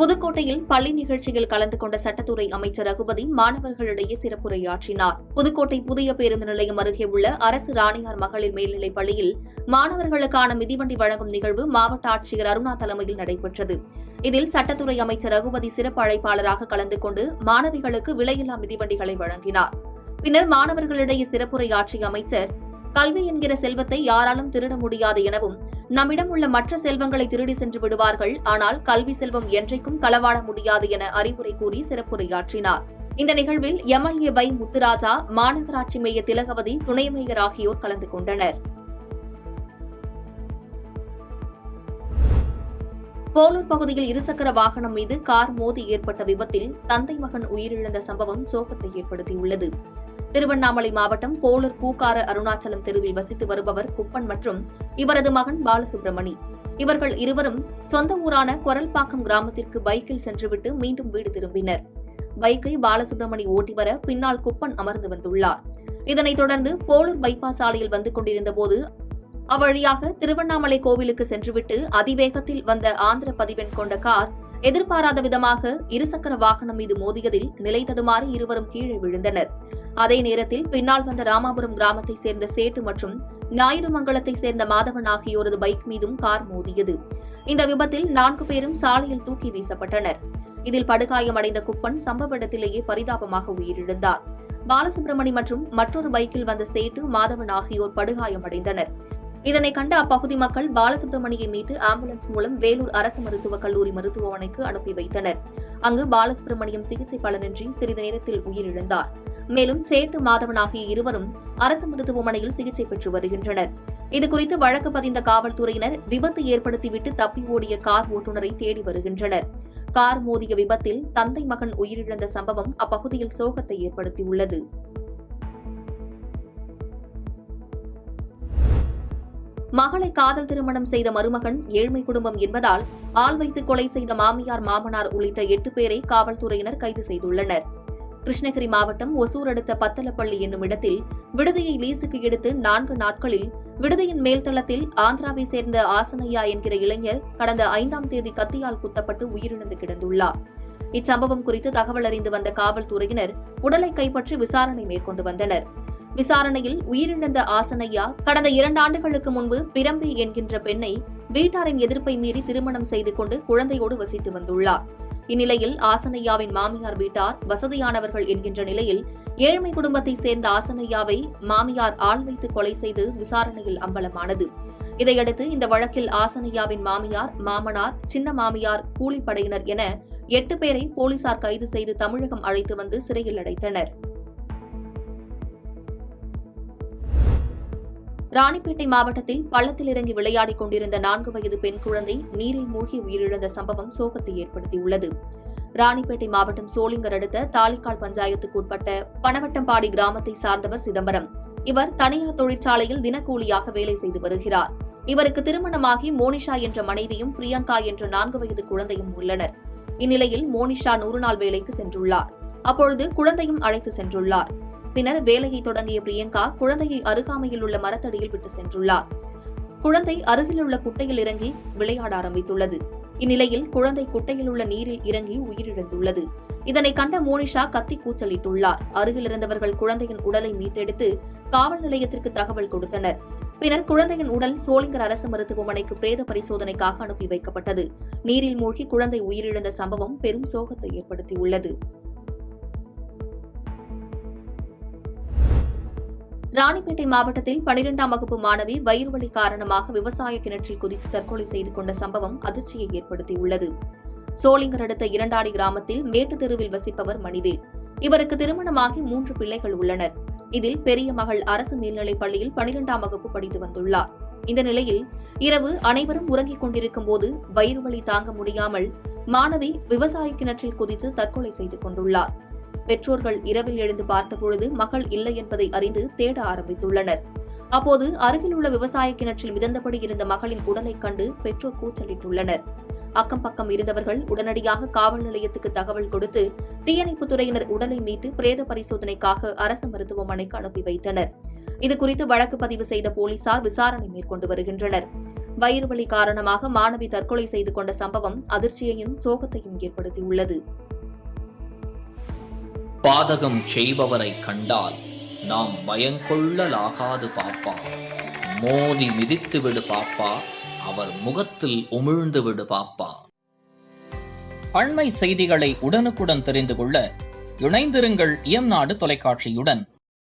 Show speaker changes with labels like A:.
A: புதுக்கோட்டையில் பள்ளி நிகழ்ச்சியில் கலந்து கொண்ட சட்டத்துறை அமைச்சர் ரகுபதி மாணவர்களிடையே சிறப்புரையாற்றினார். புதுக்கோட்டை புதிய பேருந்து நிலையம் அருகே உள்ள அரசு ராணியார் மகளிர் மேல்நிலைப் பள்ளியில் மாணவர்களுக்கான மிதிவண்டி வழங்கும் நிகழ்வு மாவட்ட ஆட்சியர் அருணா தலைமையில் நடைபெற்றது. இதில் சட்டத்துறை அமைச்சர் ரகுபதி சிறப்பு அழைப்பாளராக கலந்து கொண்டு மாணவிகளுக்கு விலையில்லா மிதிவண்டிகளை வழங்கினார். பின்னர் மாணவர்களிடையே சிறப்புரையாற்றிய அமைச்சர், கல்வி என்கிற செல்வத்தை யாராலும் திருட முடியாது எனவும், நம்மிடம் உள்ள மற்ற செல்வங்களை திருடி சென்று விடுவார்கள், ஆனால் கல்வி செல்வம் என்றைக்கும் களவாட முடியாது என அறிவுரை கூறி சிறப்புரையாற்றினார். இந்த நிகழ்வில் எம்எல்ஏ வை முத்துராஜா, மாநகராட்சி மேயர் திலகவதி, துணை மேயர் ஆகியோர் கலந்து கொண்டனர். போலூர் பகுதியில் இருசக்கர வாகனம் மீது கார் மோதி ஏற்பட்ட விபத்தில் தந்தை மகன் உயிரிழந்த சம்பவம் சோகத்தை ஏற்படுத்தியுள்ளது. திருவண்ணாமலை மாவட்டம் போலூர் பூக்கார அருணாச்சலம் தெருவில் வசித்து வருபவர் குப்பன் மற்றும் இவரது மகன் பாலசுப்ரமணி. இவர்கள் இருவரும் சொந்த ஊரான கொரல்பாக்கம் கிராமத்திற்கு பைக்கில் சென்றுவிட்டு மீண்டும் வீடு திரும்பினர். பைக்கை பாலசுப்ரமணி ஓட்டி வர பின்னால் குப்பன் அமர்ந்து வந்துள்ளார். இதனைத் தொடர்ந்து போலூர் பைபாஸ் சாலையில் வந்து கொண்டிருந்தபோது அவ்வழியாக திருவண்ணாமலை கோவிலுக்கு சென்றுவிட்டு அதிவேகத்தில் வந்த ஆந்திர பதிவெண் கொண்ட கார் எதிர்பாராத விதமாக இருசக்கர வாகனம் மீது மோதியதில் நிலை தடுமாறி இருவரும் கீழே விழுந்தனர். அதே நேரத்தில் பின்னால் வந்த ராமாபுரம் கிராமத்தைச் சேர்ந்த சேட்டு மற்றும் நாயுடுமங்கலத்தைச் சேர்ந்த மாதவன் ஆகியோரது பைக் மீதும் கார் மோதியது. இந்த விபத்தில் 4 பேரும் சாலையில் தூக்கி வீசப்பட்டனர். இதில் படுகாயமடைந்த குப்பன் சம்பவ இடத்திலேயே பரிதாபமாக உயிரிழந்தார். பாலசுப்ரமணி மற்றும் மற்றொரு பைக்கில் வந்த சேட்டு, மாதவன் ஆகியோர் படுகாயமடைந்தனர். இதனை கண்ட அப்பகுதி மக்கள் பாலசுப்ரமணியை மீட்டு ஆம்புலன்ஸ் மூலம் வேலூர் அரசு மருத்துவக் கல்லூரி மருத்துவமனைக்கு அனுப்பி வைத்தனர். அங்கு பாலசுப்ரமணியம் சிகிச்சை பலனின்றி சிறிது நேரத்தில் உயிரிழந்தார். மேலும் சேட்டு, மாதவன் ஆகிய இருவரும் அரசு மருத்துவமனையில் சிகிச்சை பெற்று வருகின்றனர். இதுகுறித்து வழக்கு பதிந்த காவல்துறையினர் விபத்து ஏற்படுத்திவிட்டு தப்பி ஓடிய கார் ஓட்டுநரை தேடி வருகின்றனர். கார் மோதிய விபத்தில் தந்தை மகன் உயிரிழந்த சம்பவம் அப்பகுதியில் சோகத்தை ஏற்படுத்தியுள்ளது. மகளை காதல் திருமணம் செய்த மருமகன் ஏழ்மை குடும்பம் என்பதால் ஆள் வைத்து கொலை செய்த மாமியார், மாமனார் உள்ளிட்ட 8 பேரை காவல்துறையினர் கைது செய்துள்ளனர். கிருஷ்ணகிரி மாவட்டம் ஒசூர் அடுத்த பத்தலப்பள்ளி என்னும் இடத்தில் விடுதியை லீஸுக்கு எடுத்து 4 நாட்களில் விடுதியின் மேல்தளத்தில் ஆந்திராவை சேர்ந்த ஆசனையா என்கிற இளைஞர் கடந்த 5ஆம் தேதி கத்தியால் குத்தப்பட்டு உயிரிழந்து கிடந்துள்ளார். இச்சம்பவம் குறித்து தகவல் அறிந்து வந்த காவல்துறையினர் உடலை கைப்பற்றி விசாரணை மேற்கொண்டு வந்தனர். விசாரணையில் உயிரிழந்த ஆசனையா கடந்த 2 ஆண்டுகளுக்கு முன்பு பிரம்பி என்கின்ற பெண்ணை வீட்டாரின் எதிர்ப்பை மீறி திருமணம் செய்து கொண்டு குழந்தையோடு வசித்து வந்துள்ளார். இந்நிலையில் ஆசனையாவின் மாமியார் வீட்டார் வசதியானவர்கள் என்கின்ற நிலையில் ஏழ்மை குடும்பத்தை சேர்ந்த ஆசனையாவை மாமியார் ஆள் வைத்து கொலை செய்து விசாரணையில் அம்பலமானது. இதையடுத்து இந்த வழக்கில் ஆசனையாவின் மாமியார், மாமனார், சின்ன மாமியார், கூலிப்படையினர் என 8 பேரை போலீசார் கைது செய்து தமிழகம் அழைத்து வந்து சிறையில் அடைத்தனர். ராணிப்பேட்டை மாவட்டத்தில் பள்ளத்தில் இறங்கி விளையாடிக் கொண்டிருந்த 4 வயது பெண் குழந்தை நீரில் மூழ்கி உயிரிழந்த சம்பவம் சோகத்தை ஏற்படுத்தியுள்ளது. ராணிப்பேட்டை மாவட்டம் சோளிங்கர் அடுத்த தாலிக்கால் பஞ்சாயத்துக்கு உட்பட்ட பனவட்டம்பாடி கிராமத்தை சார்ந்தவர் சிதம்பரம். இவர் தனியார் தொழிற்சாலையில் தினக்கூலியாக வேலை செய்து வருகிறார். இவருக்கு திருமணமாகி மோனிஷா என்ற மனைவியும் பிரியங்கா என்ற 4 வயது குழந்தையும் உள்ளனர். இந்நிலையில் மோனிஷா 100 நாள் வேலைக்கு சென்றுள்ளார். அப்பொழுது குழந்தையும் அழைத்து சென்றுள்ளார். பின்னர் வேலையை தொடங்கிய பிரியங்கா குழந்தையை அருகாமையில் உள்ள மரத்தடியில் விட்டு சென்றுள்ளார். குழந்தை அருகிலுள்ள குட்டையில் இறங்கி விளையாட ஆரம்பித்துள்ளது. இந்நிலையில் குழந்தை குட்டையில் உள்ள நீரில் இறங்கி உயிரிழந்துள்ளது. இதனை கண்ட மோனிஷா கத்தி கூச்சலிட்டுள்ளார். அருகில் இருந்தவர்கள் குழந்தையின் உடலை மீட்டெடுத்து காவல் நிலையத்திற்கு தகவல் கொடுத்தனர். பின்னர் குழந்தையின் உடல் சோளிங்கர் அரசு மருத்துவமனைக்கு பிரேத பரிசோதனைக்காக அனுப்பி வைக்கப்பட்டது. நீரில் மூழ்கி குழந்தை உயிரிழந்த சம்பவம் பெரும் சோகத்தை ஏற்படுத்தியுள்ளது. ராணிப்பேட்டை மாவட்டத்தில் 12ஆம் வகுப்பு மாணவி வயிறு வலி காரணமாக விவசாய கிணற்றில் குதித்து தற்கொலை செய்து கொண்ட சம்பவம் அதிர்ச்சியை ஏற்படுத்தியுள்ளது. சோளிங்கர் அடுத்த இரண்டாடி கிராமத்தில் மேட்டு தெருவில் வசிப்பவர் மணிவேல். இவருக்கு திருமணமாகி 3 பிள்ளைகள் உள்ளனர். இதில் பெரிய மகள் அரசு மேல்நிலைப் பள்ளியில் 12ஆம் வகுப்பு படித்து வந்துள்ளார். இந்த நிலையில் இரவு அனைவரும் உறங்கிக் கொண்டிருக்கும் போது வயிறு வலி தாங்க முடியாமல் மாணவி விவசாய கிணற்றில் குதித்து தற்கொலை செய்து கொண்டுள்ளார். பெற்றோர்கள் இரவில் எழுந்து பார்த்தபொழுது மகள் இல்லை என்பதை அறிந்து தேட ஆரம்பித்துள்ளனர். அப்போது அருகில் உள்ள விவசாய கிணற்றில் மிதந்தபடி இருந்த மகளின் உடலை கண்டு பெற்றோர் கூச்சலிட்டுள்ளனர். அக்கம் பக்கம் இருந்தவர்கள் உடனடியாக காவல் நிலையத்துக்கு தகவல் கொடுத்து தீயணைப்புத்துறையினர் உடலை மீட்டு பிரேத பரிசோதனைக்காக அரசு மருத்துவமனைக்கு அனுப்பி வைத்தனர். இதுகுறித்து வழக்கு பதிவு செய்த போலீசார் விசாரணை மேற்கொண்டு வருகின்றனர். வயிறு வலி காரணமாக மாணவி தற்கொலை செய்து கொண்ட சம்பவம் அதிர்ச்சியையும் சோகத்தையும் ஏற்படுத்தியுள்ளது.
B: பாதகம் செய்பவரை கண்டால் நாம் பயங்கொள்ளலாகாது பாப்பா, மோதி மிதித்து விடு பாப்பா, அவர் முகத்தில் உமிழ்ந்து விடு பாப்பா. அண்மை செய்திகளை உடனுக்குடன் தெரிந்து கொள்ள இணைந்திருங்கள் இயம்நாடு தொலைக்காட்சியுடன்.